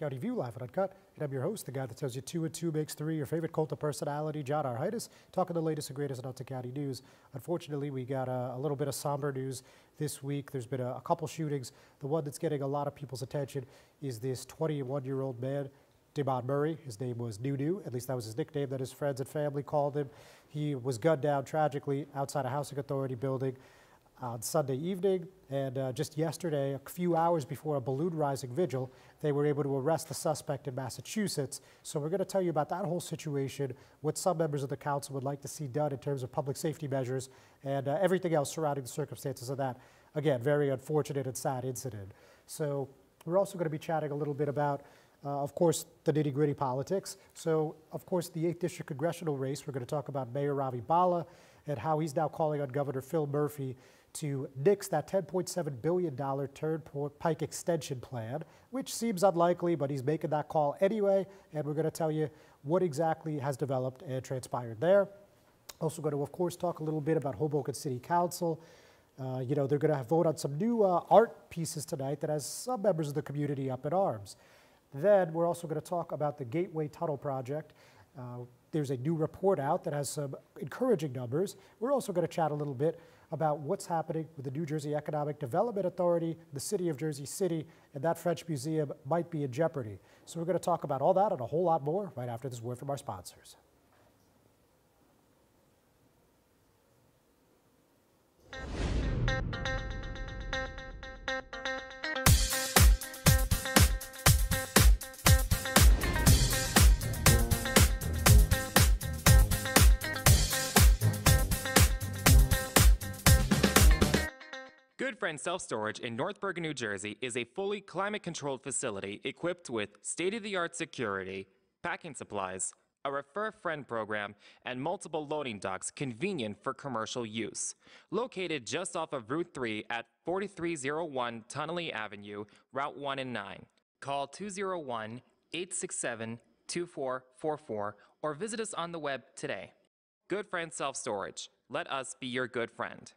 County View Live Uncut, and I'm your host, the guy that tells you 2 and 2 makes 3, your favorite cult of personality, John Arhitis, talking the latest and greatest in Hudson County news. Unfortunately, we got a little bit of somber news this week. There's been a couple shootings. The one that's getting a lot of people's attention is this 21-year-old man, Damon Murray. His name was Nunu, at least that was his nickname that his friends and family called him. He was gunned down tragically outside a housing authority building on Sunday evening, and just yesterday, a few hours before a balloon rising vigil, they were able to arrest the suspect in Massachusetts. So we're going to tell you about that whole situation, what some members of the council would like to see done in terms of public safety measures, and everything else surrounding the circumstances of that, again, very unfortunate and sad incident. So we're also going to be chatting a little bit about of course, the nitty-gritty politics. So, of course, the 8th District congressional race, we're going to talk about Mayor Ravi Bala and how he's now calling on Governor Phil Murphy to nix that $10.7 billion Turnpike extension plan, which seems unlikely, but he's making that call anyway, and we're going to tell you what exactly has developed and transpired there. Also going to, of course, talk a little bit about Hoboken City Council. You know, they're going to vote on some new art pieces tonight that has some members of the community up in arms. Then we're also going to talk about the Gateway Tunnel project. There's a new report out that has some encouraging numbers. We're also going to chat a little bit about what's happening with the New Jersey Economic Development Authority, the city of Jersey City, and that French museum might be in jeopardy. So we're going to talk about all that and a whole lot more right after this word from our sponsors. Good Friend Self-Storage in North Bergen, New Jersey is a fully climate-controlled facility equipped with state-of-the-art security, packing supplies, a Refer a Friend program, and multiple loading docks convenient for commercial use. Located just off of Route 3 at 4301 Tunnelly Avenue, Route 1 and 9. Call 201-867-2444 or visit us on the web today. Good Friend Self-Storage. Let us be your good friend.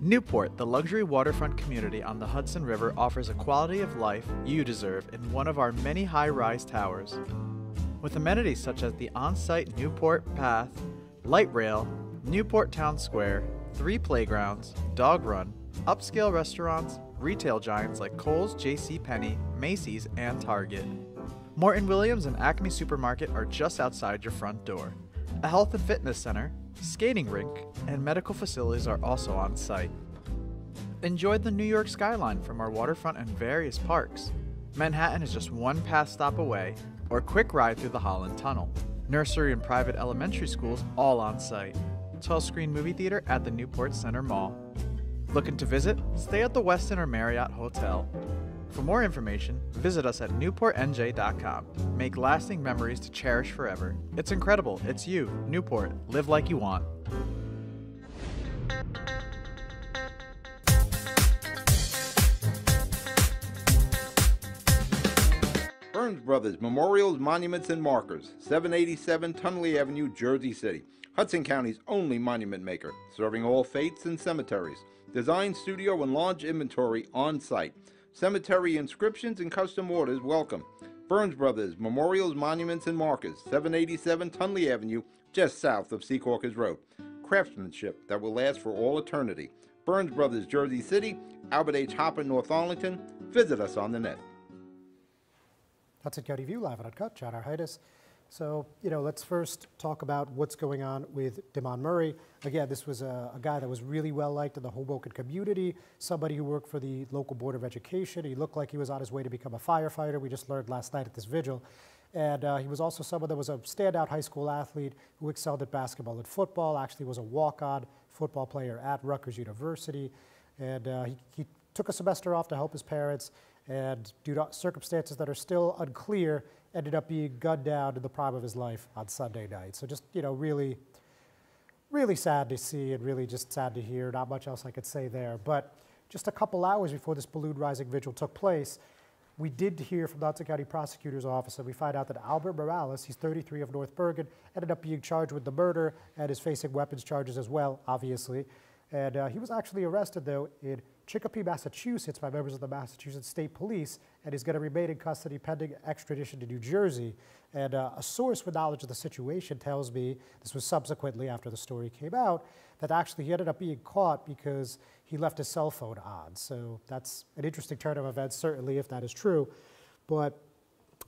Newport, the luxury waterfront community on the Hudson River, offers a quality of life you deserve in one of our many high-rise towers. With amenities such as the on-site Newport Path, light rail, Newport Town Square, 3 playgrounds, dog run, upscale restaurants, retail giants like Kohl's, JCPenney, Macy's, and Target. Morton Williams and Acme Supermarket are just outside your front door. A health and fitness center, skating rink, and medical facilities are also on site. Enjoy the New York skyline from our waterfront and various parks. Manhattan is just one pass stop away, or a quick ride through the Holland Tunnel. Nursery and private elementary schools all on site. 12-screen movie theater at the Newport Center Mall. Looking to visit? Stay at the Westin or Marriott Hotel. For more information, visit us at newportnj.com. Make lasting memories to cherish forever. It's incredible. It's you, Newport. Live like you want. Burns Brothers Memorials, Monuments, and Markers, 787 Tunnelly Avenue, Jersey City. Hudson County's only monument maker, serving all faiths and cemeteries. Design, studio, and large inventory on site. Cemetery inscriptions and custom orders welcome. Burns Brothers Memorials, Monuments, and Markers, 787 Tunnelly Avenue, just south of Secaucus Road. Craftsmanship that will last for all eternity. Burns Brothers, Jersey City, Albert H. Hopper, North Arlington. Visit us on the net. Hudson County View Live Uncut, John Arhitis. So, you know, let's first talk about what's going on with Damon Murray. Again, this was a guy that was really well liked in the Hoboken community, somebody who worked for the local Board of Education. He looked like he was on his way to become a firefighter. We just learned last night at this vigil. And he was also someone that was a standout high school athlete who excelled at basketball and football, actually was a walk-on football player at Rutgers University. And he took a semester off to help his parents, and due to circumstances that are still unclear, ended up being gunned down in the prime of his life on Sunday night. So just, you know, really, really sad to see and really just sad to hear. Not much else I could say there. But just a couple hours before this balloon rising vigil took place, we did hear from the Hudson County Prosecutor's Office, and we find out that Albert Morales, he's 33 of North Bergen, ended up being charged with the murder and is facing weapons charges as well, obviously. And he was actually arrested, though, in Chicopee, Massachusetts by members of the Massachusetts State Police, and he's going to remain in custody pending extradition to New Jersey. And a source with knowledge of the situation tells me, this was subsequently after the story came out, that actually he ended up being caught because he left his cell phone on. So that's an interesting turn of events, certainly, if that is true. But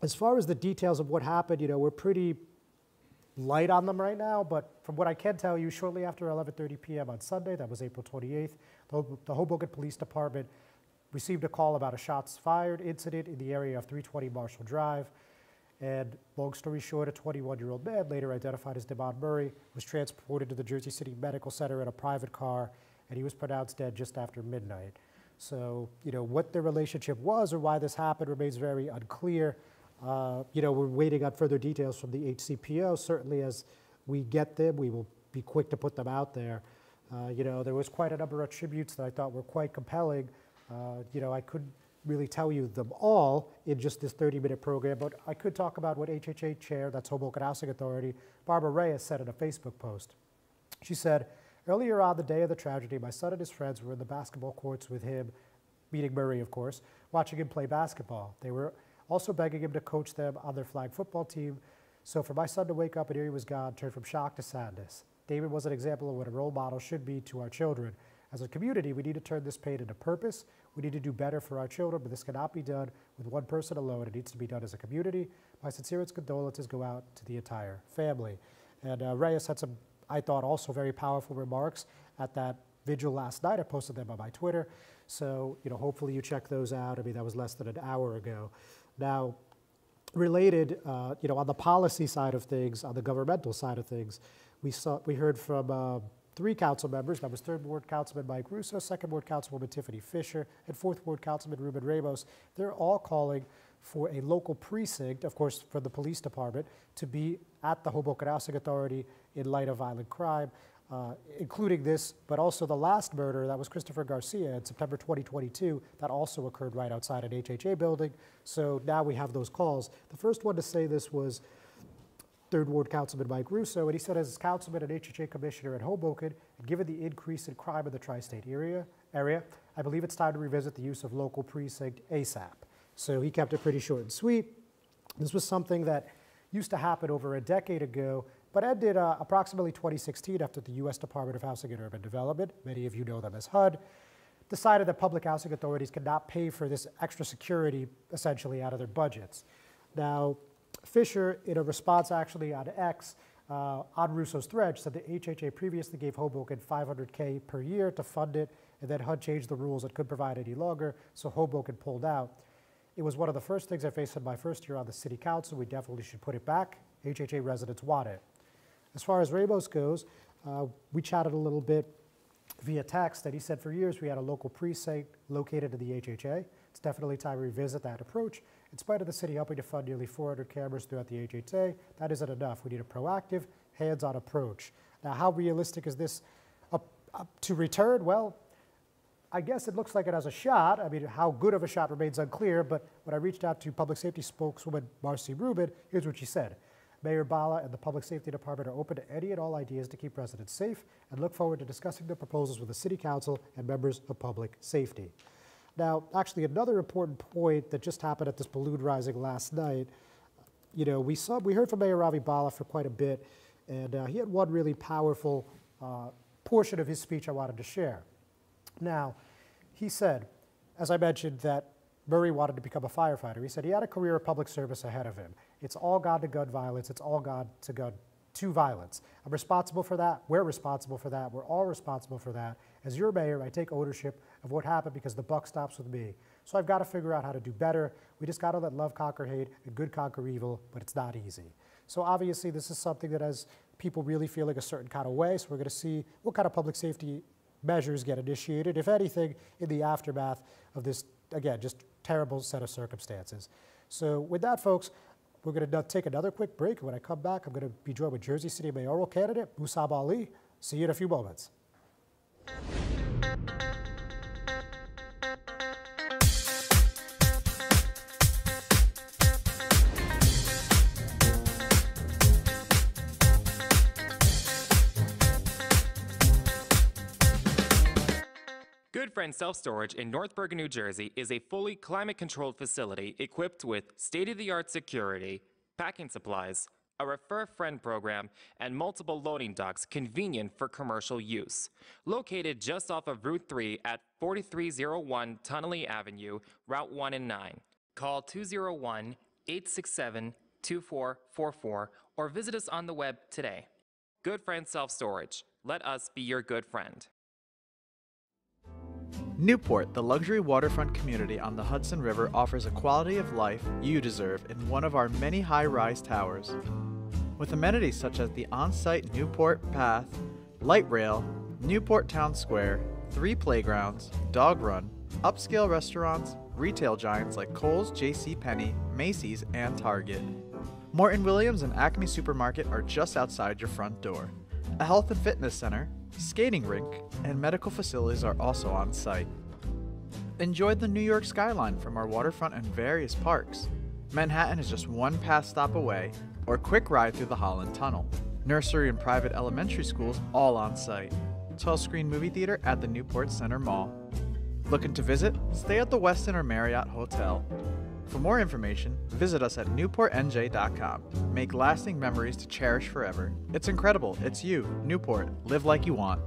as far as the details of what happened, you know, we're pretty light on them right now, but from what I can tell you, shortly after 11:30 p.m. on Sunday, that was April 28th, the Hoboken Police Department received a call about a shots fired incident in the area of 320 Marshall Drive. And long story short, a 21-year-old man, later identified as Demond Murray, was transported to the Jersey City Medical Center in a private car, and he was pronounced dead just after midnight. So, you know, what their relationship was or why this happened remains very unclear. You know, we're waiting on further details from the HCPO. Certainly as we get them, we will be quick to put them out there. You know, there was quite a number of tributes that I thought were quite compelling. You know, I couldn't really tell you them all in just this 30-minute program, but I could talk about what HHA Chair, that's Hoboken Housing Authority, Barbara Reyes said in a Facebook post. She said, "Earlier on the day of the tragedy, my son and his friends were in the basketball courts with him," meaning Murray, of course, watching him play basketball. They were also begging him to coach them on their flag football team. So for my son to wake up and hear he was gone turned from shock to sadness. David was an example of what a role model should be to our children. As a community, we need to turn this pain into purpose. We need to do better for our children, but this cannot be done with one person alone. It needs to be done as a community. My sincerest condolences go out to the entire family." And Reyes had some, I thought, also very powerful remarks at that vigil last night. I posted them on my Twitter. So, you know, hopefully you check those out. I mean, that was less than an hour ago. Now, related, you know, on the policy side of things, on the governmental side of things, we heard from 3 council members. That was 3rd Ward Councilman Mike Russo, 2nd Ward Councilwoman Tiffany Fisher, and 4th Ward Councilman Ruben Ramos. They're all calling for a local precinct, of course, for the police department, to be at the Hoboken Housing Authority in light of violent crime, including this, but also the last murder, that was Christopher Garcia in September 2022, that also occurred right outside an HHA building. So now we have those calls. The first one to say this was 3rd Ward Councilman Mike Russo, and he said, as councilman and HHA commissioner in Hoboken, and given the increase in crime in the tri-state area, I believe it's time to revisit the use of local precinct ASAP. So he kept it pretty short and sweet. This was something that used to happen over a decade ago, but ended approximately 2016 after the U.S. Department of Housing and Urban Development, many of you know them as HUD, decided that public housing authorities could not pay for this extra security essentially out of their budgets. Now, Fisher, in a response actually on X, on Russo's thread, said the HHA previously gave Hoboken $500K per year to fund it, and then HUD changed the rules and couldn't provide any longer, so Hoboken pulled out. It was one of the first things I faced in my first year on the city council. We definitely should put it back. HHA residents want it. As far as Ramos goes, we chatted a little bit via text, and he said for years we had a local precinct located in the HHA. It's definitely time to revisit that approach. In spite of the city helping to fund nearly 400 cameras throughout the HHA, that isn't enough. We need a proactive, hands-on approach. Now, how realistic is this to return? Well, I guess it looks like it has a shot. I mean, how good of a shot remains unclear, but when I reached out to public safety spokeswoman Marcy Rubin, here's what she said. Mayor Bala and the Public Safety Department are open to any and all ideas to keep residents safe and look forward to discussing the proposals with the City Council and members of public safety. Now, actually, another important point that just happened at this balloon rising last night, you know, we heard from Mayor Ravi Bala for quite a bit, and he had one really powerful portion of his speech I wanted to share. Now, he said, as I mentioned, that Murray wanted to become a firefighter. He said he had a career of public service ahead of him. It's all gone to gun violence. It's all gone to violence. I'm responsible for that. We're responsible for that. We're all responsible for that. As your mayor, I take ownership of what happened because the buck stops with me. So I've got to figure out how to do better. We just got to let love conquer hate and good conquer evil, but it's not easy. So obviously this is something that has people really feeling a certain kind of way. So we're going to see what kind of public safety measures get initiated, if anything, in the aftermath of this, again, just terrible set of circumstances. So with that, folks, we're going to take another quick break. When I come back, I'm going to be joined with Jersey City mayoral candidate Mussab Ali. See you in a few moments. Good Friend Self Storage in North Bergen, New Jersey is a fully climate-controlled facility equipped with state-of-the-art security, packing supplies, a Refer Friend program, and multiple loading docks convenient for commercial use. Located just off of Route 3 at 4301 Tunnelly Avenue, Route 1 and 9. Call 201-867-2444 or visit us on the web today. Good Friend Self Storage. Let us be your good friend. Newport, the luxury waterfront community on the Hudson River, offers a quality of life you deserve in one of our many high-rise towers. With amenities such as the on-site Newport Path, light rail, Newport Town Square, 3 playgrounds, dog run, upscale restaurants, retail giants like Kohl's, JCPenney, Macy's, and Target. Morton Williams and Acme Supermarket are just outside your front door. A health and fitness center, skating rink, and medical facilities are also on site. Enjoy the New York skyline from our waterfront and various parks. Manhattan is just one pass stop away, or quick ride through the Holland Tunnel. Nursery and private elementary schools all on site. 12-screen movie theater at the Newport Center Mall. Looking to visit? Stay at the Westin or Marriott Hotel. For more information, visit us at newportnj.com. Make lasting memories to cherish forever. It's incredible. It's you, Newport. Live like you want.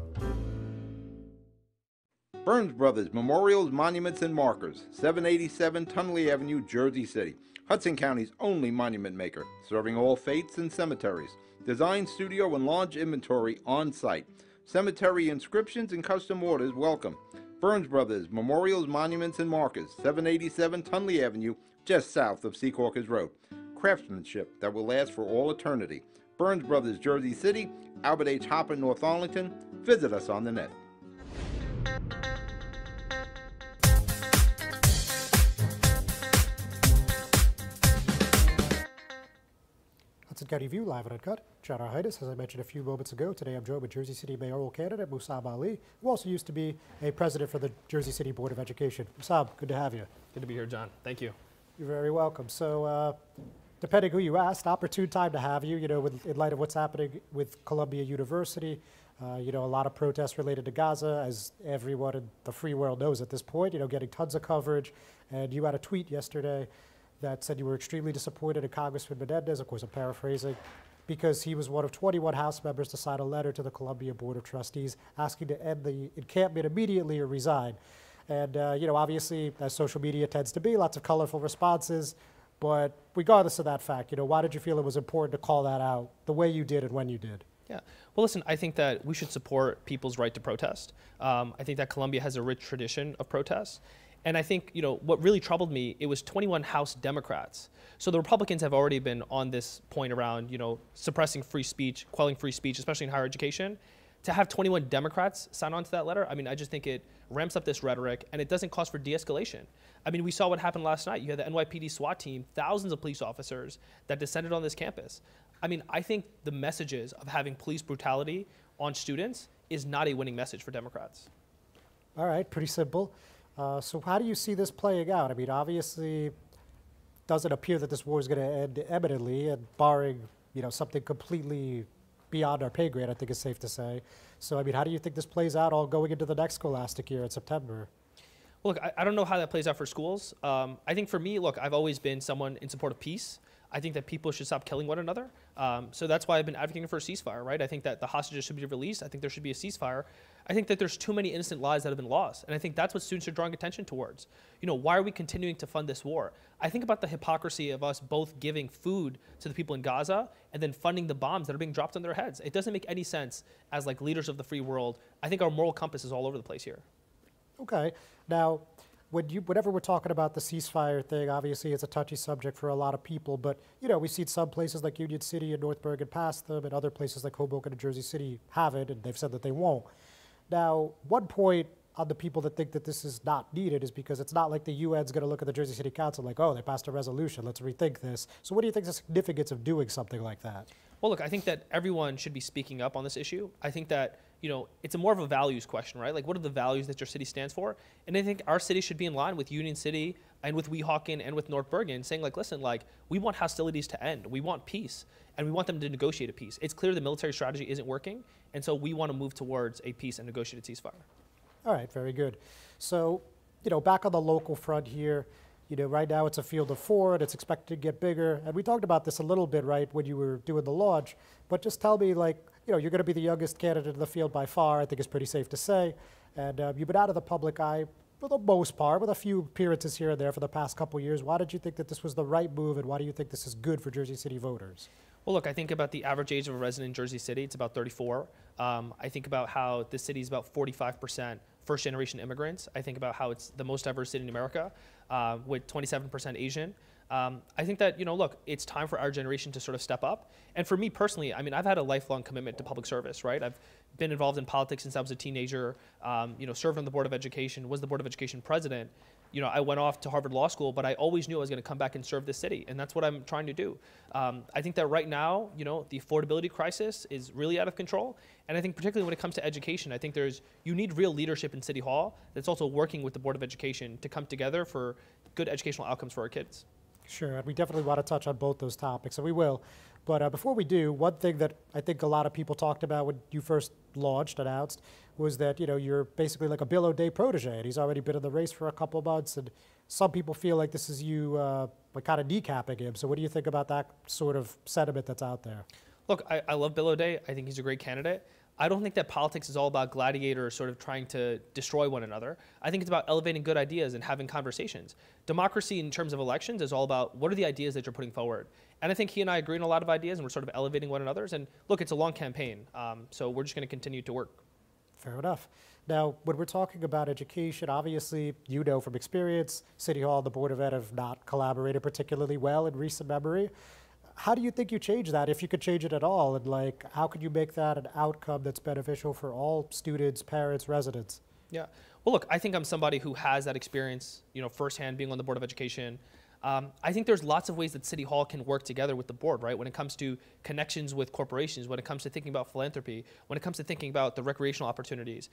Burns Brothers Memorials, Monuments, and Markers, 787 Tunnelly Avenue, Jersey City. Hudson County's only monument maker, serving all faiths and cemeteries. Design, studio, and launch inventory on site. Cemetery inscriptions and custom orders welcome. Burns Brothers Memorials, Monuments, and Markers, 787 Tunnelly Avenue, just south of Secaucus Road. Craftsmanship that will last for all eternity. Burns Brothers, Jersey City, Albert H. Hopper, North Arlington. Visit us on the net. Hudson County View Live Uncut. John Arhitis, as I mentioned a few moments ago. Today I'm joined with Jersey City mayoral candidate Mussab Ali, who also used to be a president for the Jersey City Board of Education. Mussab, good to have you. Good to be here, John. Thank you. You're very welcome. So, depending who you asked, opportune time to have you, in light of what's happening with Columbia University. A lot of protests related to Gaza, as everyone in the free world knows at this point, getting tons of coverage. And you had a tweet yesterday that said you were extremely disappointed in Congressman Menendez. Of course, I'm paraphrasing, because he was one of 21 House members to sign a letter to the Columbia Board of Trustees asking to end the encampment immediately or resign. And, obviously, as social media tends to be, lots of colorful responses. But regardless of that fact, why did you feel it was important to call that out the way you did and when you did? Yeah. Well, listen, I think that we should support people's right to protest. I think that Columbia has a rich tradition of protest. And I think, what really troubled me, it was 21 House Democrats. So the Republicans have already been on this point around, suppressing free speech, quelling free speech, especially in higher education. To have 21 Democrats sign on to that letter, I just think it ramps up this rhetoric, and it doesn't cause for de-escalation. We saw what happened last night. You had the NYPD SWAT team, thousands of police officers that descended on this campus. I think the messages of having police brutality on students is not a winning message for Democrats. All right, pretty simple. So how do you see this playing out? obviously, doesn't appear that this war is going to end imminently, and barring, something completely beyond our pay grade, I think is safe to say. So, how do you think this plays out all going into the next scholastic year in September? Well, look, I don't know how that plays out for schools. I think for me, look, I've always been someone in support of peace. I think that people should stop killing one another. So that's why I've been advocating for a ceasefire, right? I think that the hostages should be released. I think there should be a ceasefire. I think that there's too many innocent lives that have been lost. And I think that's what students are drawing attention towards. Why are we continuing to fund this war? I think about the hypocrisy of us both giving food to the people in Gaza and then funding the bombs that are being dropped on their heads. It doesn't make any sense as leaders of the free world. I think our moral compass is all over the place here. Okay. Now, whenever we're talking about the ceasefire thing, obviously it's a touchy subject for a lot of people, but we've seen some places like Union City and North Bergen pass them, and other places like Hoboken and Jersey City have it, and they've said that they won't. Now, one point on the people that think that this is not needed is because it's not like the UN's going to look at the Jersey City Council like, oh, they passed a resolution, let's rethink this. So what do you think is the significance of doing something like that? Well, look, I think that everyone should be speaking up on this issue. I think that, it's more of a values question, right? What are the values that your city stands for? And I think our city should be in line with Union City and with Weehawken and with North Bergen, saying listen, we want hostilities to end. We want peace, and we want them to negotiate a peace. It's clear the military strategy isn't working, and so we want to move towards a peace and negotiated ceasefire. All right, very good. So, back on the local front here, right now it's a field of four and it's expected to get bigger. And we talked about this a little bit, right, when you were doing the launch. But just tell me, like, you're going to be the youngest candidate in the field by far, I think it's pretty safe to say. And you've been out of the public eye for the most part, with a few appearances here and there for the past couple years. Why did you think that this was the right move, and why do you think this is good for Jersey City voters? Well, look, I think about the average age of a resident in Jersey City. It's about 34. I think about how this city is about 45% first-generation immigrants. I think about how it's the most diverse city in America, with 27% Asian. I think that, look, it's time for our generation to sort of step up. And for me personally, I mean, I've had a lifelong commitment to public service, right? I've been involved in politics since I was a teenager, served on the Board of Education, was the Board of Education president. I went off to Harvard Law School, but I always knew I was going to come back and serve this city, and that's what I'm trying to do. I think that right now, the affordability crisis is really out of control, and I think particularly when it comes to education, I think you need real leadership in City Hall that's also working with the Board of Education to come together for good educational outcomes for our kids. Sure, and we definitely want to touch on both those topics, and we will. But before we do, one thing that I think a lot of people talked about when you first announced, was that, you're basically like a Bill O'Day protege, and he's already been in the race for a couple of months, and some people feel like this is you kind of kneecapping him. So what do you think about that sort of sentiment that's out there? Look, I love Bill O'Day. I think he's a great candidate. I don't think that politics is all about gladiators sort of trying to destroy one another. I think it's about elevating good ideas and having conversations. Democracy in terms of elections is all about what are the ideas that you're putting forward. And I think he and I agree on a lot of ideas, and we're sort of elevating one another's. And look, it's a long campaign, so we're just going to continue to work. Fair enough. Now, when we're talking about education, obviously, from experience, City Hall and the Board of Ed have not collaborated particularly well in recent memory. How do you think you change that, if you could change it at all? And how could you make that an outcome that's beneficial for all students, parents, residents? Yeah. Well, look, I think I'm somebody who has that experience, firsthand being on the Board of Education. I think there's lots of ways that City Hall can work together with the board, right? When it comes to connections with corporations, when it comes to thinking about philanthropy, when it comes to thinking about the recreational opportunities.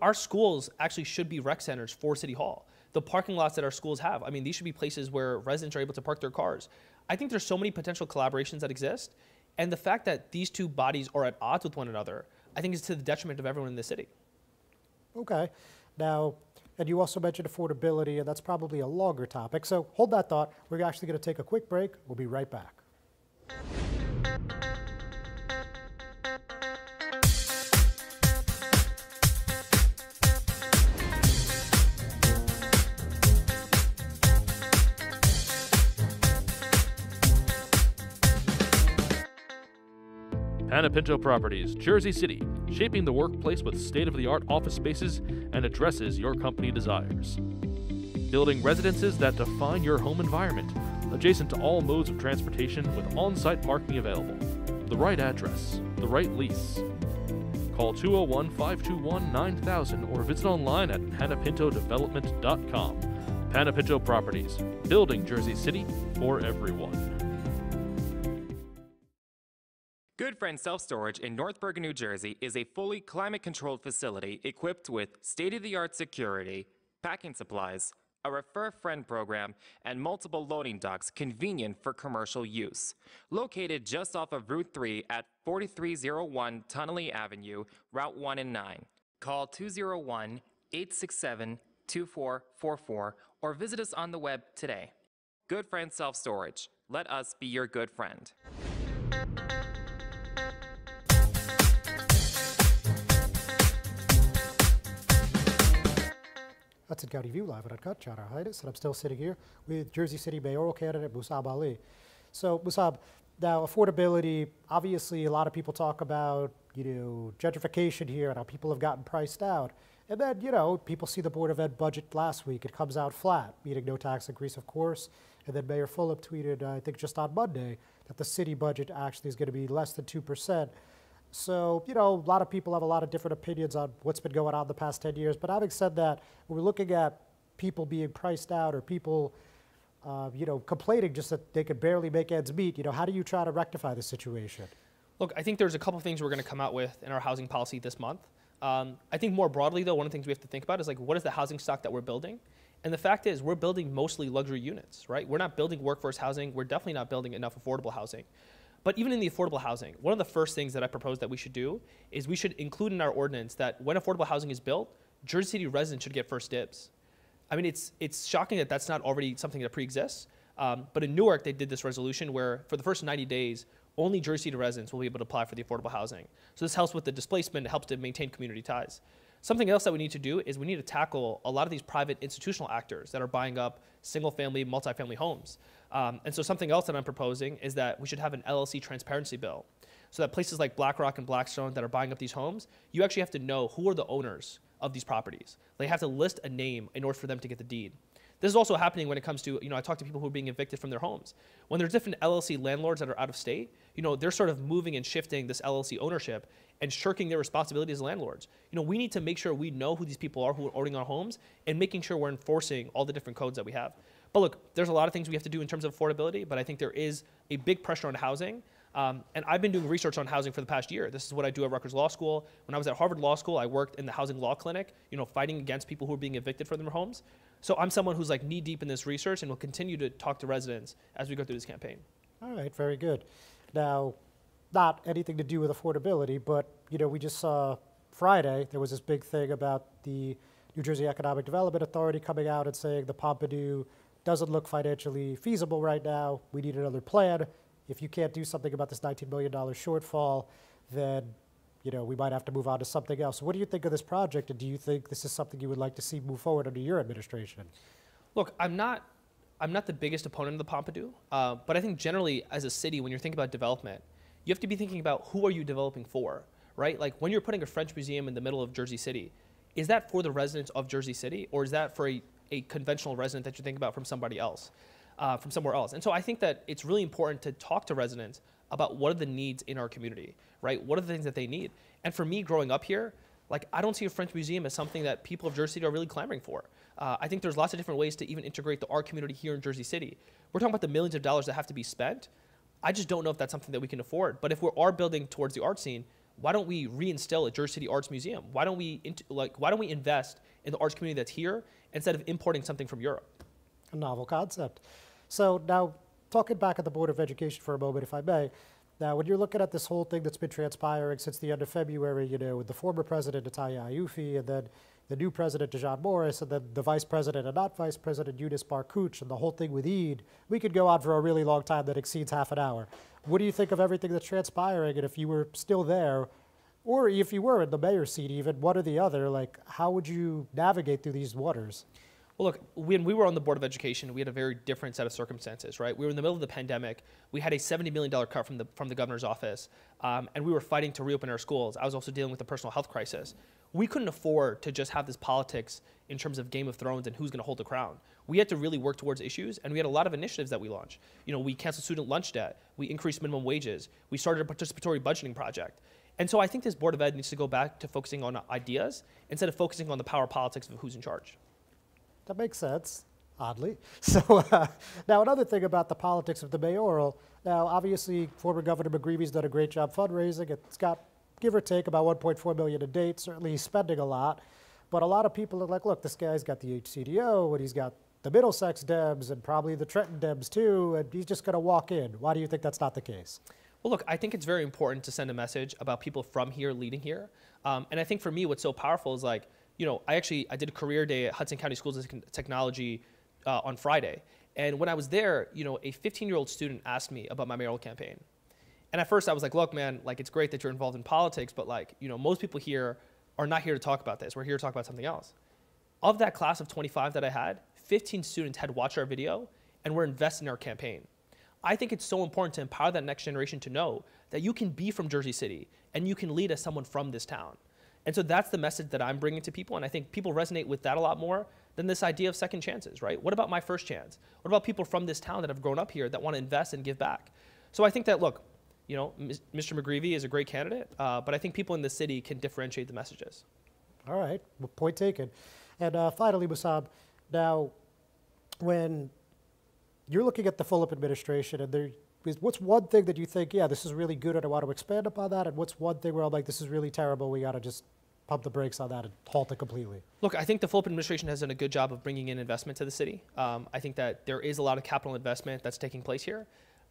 Our schools actually should be rec centers for City Hall. The parking lots that our schools have, I mean, these should be places where residents are able to park their cars. I think there's so many potential collaborations that exist, and the fact that these two bodies are at odds with one another, I think is to the detriment of everyone in the city. Okay. Now, and you also mentioned affordability, and that's probably a longer topic. So hold that thought. We're actually going to take a quick break. We'll be right back. Panepinto Properties, Jersey City, shaping the workplace with state-of-the-art office spaces and addresses your company desires. Building residences that define your home environment, adjacent to all modes of transportation with on-site parking available. The right address, the right lease. Call 201-521-9000 or visit online at panepintodevelopment.com. Panepinto Properties, building Jersey City for everyone. Good Friend Self-Storage in North Bergen, New Jersey is a fully climate-controlled facility equipped with state-of-the-art security, packing supplies, a Refer Friend program, and multiple loading docks convenient for commercial use. Located just off of Route 3 at 4301 Tunnelly Avenue, Route 1 and 9. Call 201-867-2444 or visit us on the web today. Good Friend Self-Storage. Let us be your good friend. Hudson County View Live Uncut. John Arhitis, and I'm still sitting here with Jersey City mayoral candidate Mussab Ali. So, Mussab, now affordability, obviously a lot of people talk about, gentrification here and how people have gotten priced out. And then, people see the Board of Ed budget last week. It comes out flat, meaning no tax increase, of course. And then Mayor Fulop tweeted, I think just on Monday, that the city budget actually is going to be less than 2%. So, a lot of people have a lot of different opinions on what's been going on the past 10 years. But having said that, when we're looking at people being priced out or people, complaining just that they could barely make ends meet, how do you try to rectify the situation? Look, I think there's a couple things we're going to come out with in our housing policy this month. I think more broadly, though, one of the things we have to think about is what is the housing stock that we're building? And the fact is, we're building mostly luxury units, right? We're not building workforce housing. We're definitely not building enough affordable housing. But even in the affordable housing, one of the first things that I propose that we should do is we should include in our ordinance that when affordable housing is built, Jersey City residents should get first dibs. I mean, it's shocking that that's not already something that pre-exists. But in Newark, they did this resolution where for the first 90 days, only Jersey City residents will be able to apply for the affordable housing. So this helps with the displacement, it helps to maintain community ties. Something else that we need to do is we need to tackle a lot of these private institutional actors that are buying up single-family, multifamily homes. And so something else that I'm proposing is that we should have an LLC transparency bill so that places like BlackRock and Blackstone that are buying up these homes, you actually have to know who are the owners of these properties. They have to list a name in order for them to get the deed. This is also happening when it comes to, I talk to people who are being evicted from their homes. When there's different LLC landlords that are out of state, they're sort of moving and shifting this LLC ownership and shirking their responsibility as landlords. We need to make sure we know who these people are who are owning our homes and making sure we're enforcing all the different codes that we have. But look, there's a lot of things we have to do in terms of affordability, but I think there is a big pressure on housing. And I've been doing research on housing for the past year. This is what I do at Rutgers Law School. When I was at Harvard Law School, I worked in the housing law clinic, fighting against people who are being evicted from their homes. So I'm someone who's like knee deep in this research and will continue to talk to residents as we go through this campaign. All right, very good. Now, not anything to do with affordability, but we just saw Friday, there was this big thing about the New Jersey Economic Development Authority coming out and saying the Pompidou doesn't look financially feasible right now. We need another plan. If you can't do something about this $19 million shortfall, then we might have to move on to something else. What do you think of this project, and do you think this is something you would like to see move forward under your administration? Look, I'm not the biggest opponent of the Pompidou, but I think generally as a city, when you're thinking about development, you have to be thinking about who are you developing for, right? Like when you're putting a French museum in the middle of Jersey City, is that for the residents of Jersey City, or is that for a conventional resident that you think about from somebody else, from somewhere else? And so I think that it's really important to talk to residents about what are the needs in our community, right? What are the things that they need? And for me, growing up here, like I don't see a French museum as something that people of Jersey City are really clamoring for. I think there's lots of different ways to even integrate the art community here in Jersey City. We're talking about the millions of dollars that have to be spent. I just don't know if that's something that we can afford. But if we are building towards the art scene, why don't we reinstill a Jersey City Arts Museum? Why don't we invest in the arts community that's here instead of importing something from Europe? A novel concept. So now, talking back at the Board of Education for a moment, if I may. Now, when you're looking at this whole thing that's been transpiring since the end of February, with the former president, Natalia Ayufi, and then the new president, Dejan Morris, and then the vice president and not vice president, Eunice Barkuch, and the whole thing with Eid, we could go on for a really long time that exceeds half an hour. What do you think of everything that's transpiring? And if you were still there, or if you were in the mayor's seat even, one or the other, like how would you navigate through these waters? Well, look, when we were on the Board of Education, we had a very different set of circumstances, right? We were in the middle of the pandemic. We had a $70 million cut from the governor's office, and we were fighting to reopen our schools. I was also dealing with a personal health crisis. We couldn't afford to just have this politics in terms of Game of Thrones and who's going to hold the crown. We had to really work towards issues, and we had a lot of initiatives that we launched. We canceled student lunch debt. We increased minimum wages. We started a participatory budgeting project. And so I think this Board of Ed needs to go back to focusing on ideas instead of focusing on the power politics of who's in charge. That makes sense, oddly. So now another thing about the politics of the mayoral. Now, obviously, former Governor McGreevy's done a great job fundraising. It's got, give or take, about $1.4 million to date. Certainly, he's spending a lot. But a lot of people are like, look, this guy's got the HCDO, and he's got the Middlesex Dems, and probably the Trenton Dems too, and he's just going to walk in. Why do you think that's not the case? Well, look, I think it's very important to send a message about people from here leading here. And I think for me, what's so powerful is like, I did a career day at Hudson County Schools of Technology on Friday. And when I was there, a 15-year-old student asked me about my mayoral campaign. And at first I was like, look, man, like it's great that you're involved in politics, but like, most people here are not here to talk about this. We're here to talk about something else. Of that class of 25 that I had, 15 students had watched our video and were invested in our campaign. I think it's so important to empower that next generation to know that you can be from Jersey City and you can lead as someone from this town. And so that's the message that I'm bringing to people, and I think people resonate with that a lot more than this idea of second chances, right? What about my first chance? What about people from this town that have grown up here that want to invest and give back? So I think that, look, Mr. McGreevy is a great candidate, but I think people in the city can differentiate the messages. All right, well, point taken. And finally, Mussab, now when you're looking at the Fulop administration, and what's one thing that you think, yeah, this is really good and I want to expand upon that, and what's one thing where I'm like, this is really terrible, we got to just pump the brakes on that and halt it completely? Look, I think the Fulop administration has done a good job of bringing in investment to the city. I think that there is a lot of capital investment that's taking place here.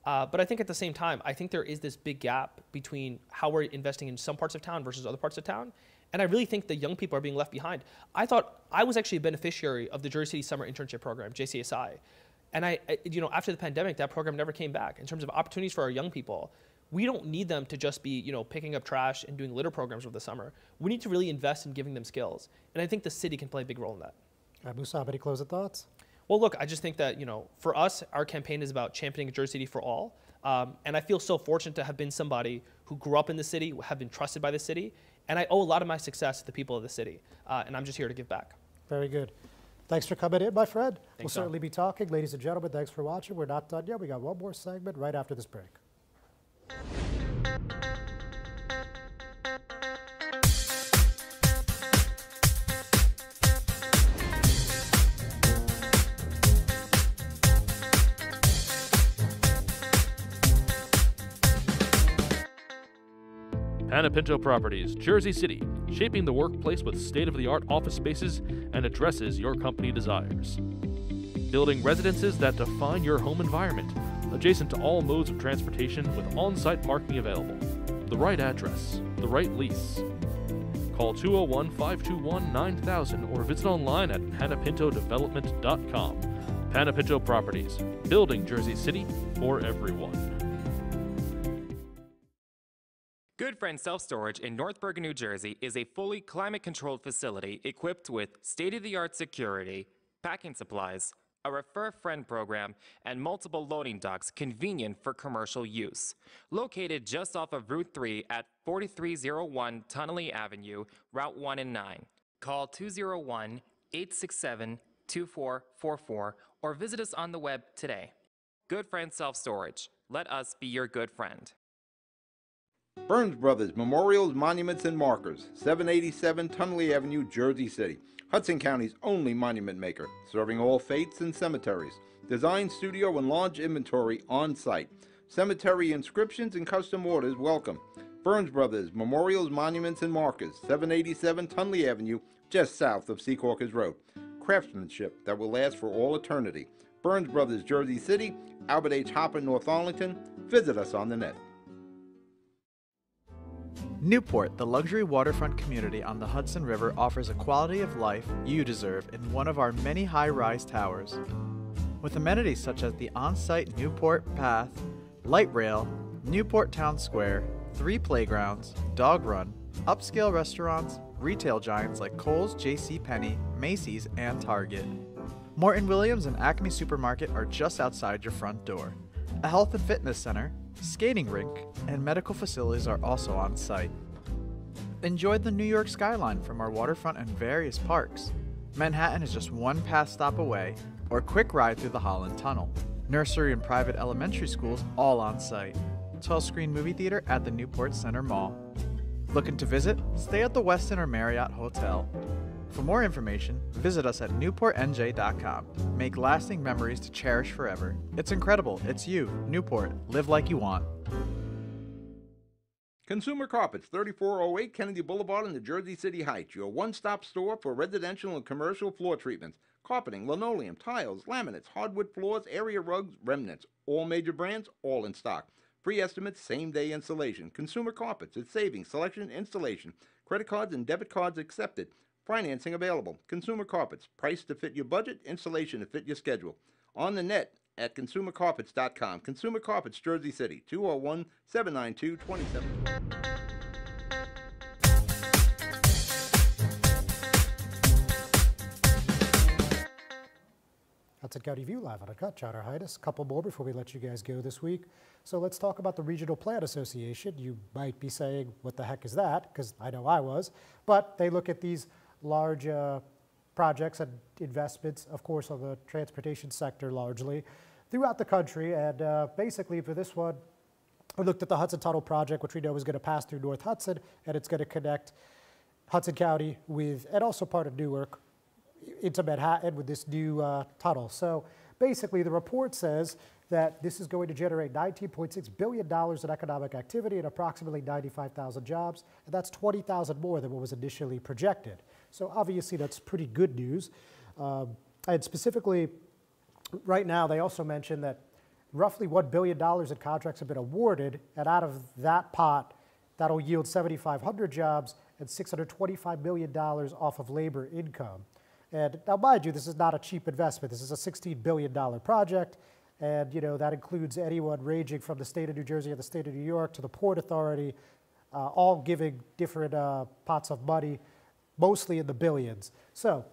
But I think at the same time, I think there is this big gap between how we're investing in some parts of town versus other parts of town. And I really think the young people are being left behind. I thought I was actually a beneficiary of the Jersey City Summer Internship Program, JCSI. And after the pandemic, that program never came back. In terms of opportunities for our young people, we don't need them to just be, picking up trash and doing litter programs over the summer. We need to really invest in giving them skills. And I think the city can play a big role in that. Mussab, any closing thoughts? Well, look, I just think that, for us, our campaign is about championing Jersey City for all. And I feel so fortunate to have been somebody who grew up in the city, have been trusted by the city. And I owe a lot of my success to the people of the city. And I'm just here to give back. Very good. Thanks for coming in, my friend. Thanks, we'll certainly be talking. Ladies and gentlemen, thanks for watching. We're not done yet. We got one more segment right after this break. Panepinto Properties, Jersey City, shaping the workplace with state-of-the-art office spaces and addresses your company desires. Building residences that define your home environment, adjacent to all modes of transportation with on-site parking available. The right address, the right lease. Call 201-521-9000 or visit online at panepintodevelopment.com. Panepinto Properties, building Jersey City for everyone. Good Friend Self-Storage in North Bergen, New Jersey is a fully climate-controlled facility equipped with state-of-the-art security, packing supplies, a Refer Friend program, and multiple loading docks convenient for commercial use. Located just off of Route 3 at 4301 Tunnelly Avenue, Route 1 and 9. Call 201-867-2444 or visit us on the web today. Good Friend Self-Storage. Let us be your good friend. Burns Brothers Memorials, Monuments, and Markers, 787 Tunnelly Avenue, Jersey City. Hudson County's only monument maker, serving all faiths and cemeteries. Design, studio, and large inventory on site. Cemetery inscriptions and custom orders welcome. Burns Brothers Memorials, Monuments, and Markers, 787 Tunnelly Avenue, just south of Secaucus Road. Craftsmanship that will last for all eternity. Burns Brothers, Jersey City, Albert H. Hopper, North Arlington. Visit us on the net. Newport, the luxury waterfront community on the Hudson River, offers a quality of life you deserve in one of our many high-rise towers. With amenities such as the on-site Newport Path, light rail, Newport Town Square, 3 playgrounds, dog run, upscale restaurants, retail giants like Kohl's, JCPenney, Macy's, and Target. Morton Williams and Acme Supermarket are just outside your front door. A health and fitness center, skating rink, and medical facilities are also on site. Enjoy the New York skyline from our waterfront and various parks. Manhattan is just one pass stop away, or quick ride through the Holland Tunnel. Nursery and private elementary schools all on site. 12-screen movie theater at the Newport Center Mall. Looking to visit? Stay at the Westin or Marriott Hotel. For more information, visit us at newportnj.com. Make lasting memories to cherish forever. It's incredible. It's you, Newport. Live like you want. Consumer Carpets, 3408 Kennedy Boulevard in the Jersey City Heights. Your one-stop store for residential and commercial floor treatments. Carpeting, linoleum, tiles, laminates, hardwood floors, area rugs, remnants. All major brands, all in stock. Free estimates, same-day installation. Consumer Carpets, it's savings, selection, installation. Credit cards and debit cards accepted. Financing available. Consumer Carpets, price to fit your budget, installation to fit your schedule. On the net at consumercarpets.com. Consumer Carpets, Jersey City, 201-792-27. Hudson County View Live Uncut. John Arhitis. A couple more before we let you guys go this week. So let's talk about the Regional Plan Association. You might be saying, what the heck is that? Because I know I was. But they look at these large projects and investments, of course, on the transportation sector largely, throughout the country. And basically for this one, we looked at the Hudson Tunnel project, which we know is going to pass through North Hudson, and it's going to connect Hudson County with, and also part of Newark, into Manhattan with this new tunnel. So basically the report says that this is going to generate $19.6 billion in economic activity and approximately 95,000 jobs, and that's 20,000 more than what was initially projected. So obviously that's pretty good news. And specifically, right now they also mentioned that roughly $1 billion in contracts have been awarded, and out of that pot, that'll yield 7,500 jobs and $625 million off of labor income. And now, mind you, this is not a cheap investment. This is a $16 billion project, and that includes anyone ranging from the state of New Jersey and the state of New York to the Port Authority, all giving different pots of money, mostly in the billions. So,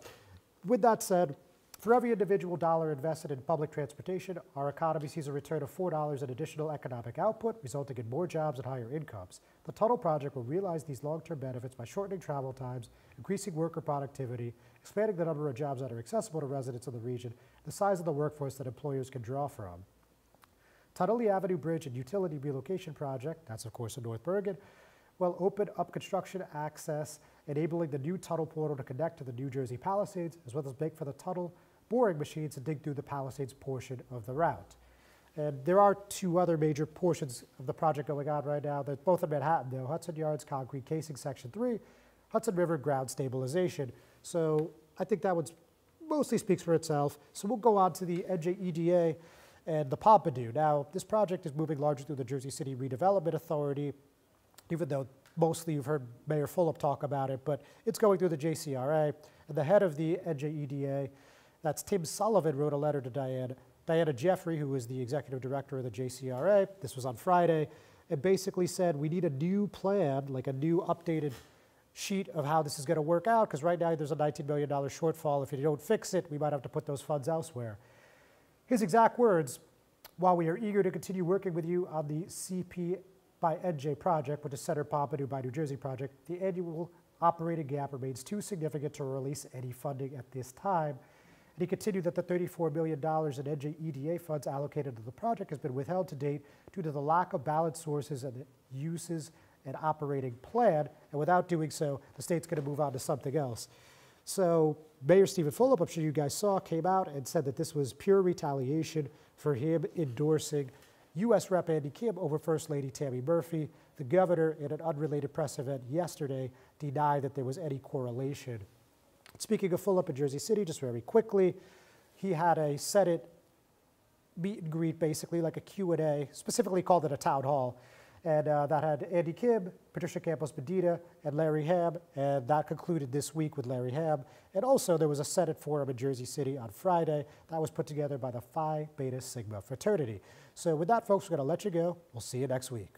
with that said, for every individual dollar invested in public transportation, our economy sees a return of $4 in additional economic output, resulting in more jobs and higher incomes. The tunnel project will realize these long-term benefits by shortening travel times, increasing worker productivity, expanding the number of jobs that are accessible to residents of the region, the size of the workforce that employers can draw from. Tunnelly Avenue Bridge and Utility Relocation Project, that's of course in North Bergen, will open up construction access, enabling the new tunnel portal to connect to the New Jersey Palisades, as well as make for the tunnel boring machines to dig through the Palisades portion of the route. And there are two other major portions of the project going on right now. They're both in Manhattan, though. Hudson Yards Concrete Casing Section 3, Hudson River Ground Stabilization. So I think that one mostly speaks for itself. So we'll go on to the NJEDA and the Pompidou. Now, this project is moving largely through the Jersey City Redevelopment Authority, even though mostly you've heard Mayor Fulop talk about it, but it's going through the JCRA. And the head of the NJEDA, that's Tim Sullivan, wrote a letter to Diana Jeffrey, who is the executive director of the JCRA. This was on Friday. It basically said we need a new plan, like a new updated sheet of how this is going to work out, because right now there's a $19 million shortfall. If you don't fix it, we might have to put those funds elsewhere. His exact words, while we are eager to continue working with you on the CP by NJ project, which is Center Pompidou by New Jersey project, the annual operating gap remains too significant to release any funding at this time. And he continued that the $34 million in NJEDA funds allocated to the project has been withheld to date due to the lack of balanced sources and uses and operating plan. And without doing so, the state's going to move on to something else. So Mayor Stephen Fulop, I'm sure you guys saw, came out and said that this was pure retaliation for him endorsing U.S. Rep. Andy Kim over First Lady Tammy Murphy. The governor, in an unrelated press event yesterday, denied that there was any correlation. Speaking of Fulop in Jersey City, just very quickly, he had a Senate meet and greet, basically like a Q&A, specifically called it a town hall. And that had Andy Kim, Patricia Campos-Medina, and Larry Ham, and that concluded this week with Larry Ham. And also there was a Senate forum in Jersey City on Friday that was put together by the Phi Beta Sigma fraternity. So with that, folks, we're going to let you go. We'll see you next week.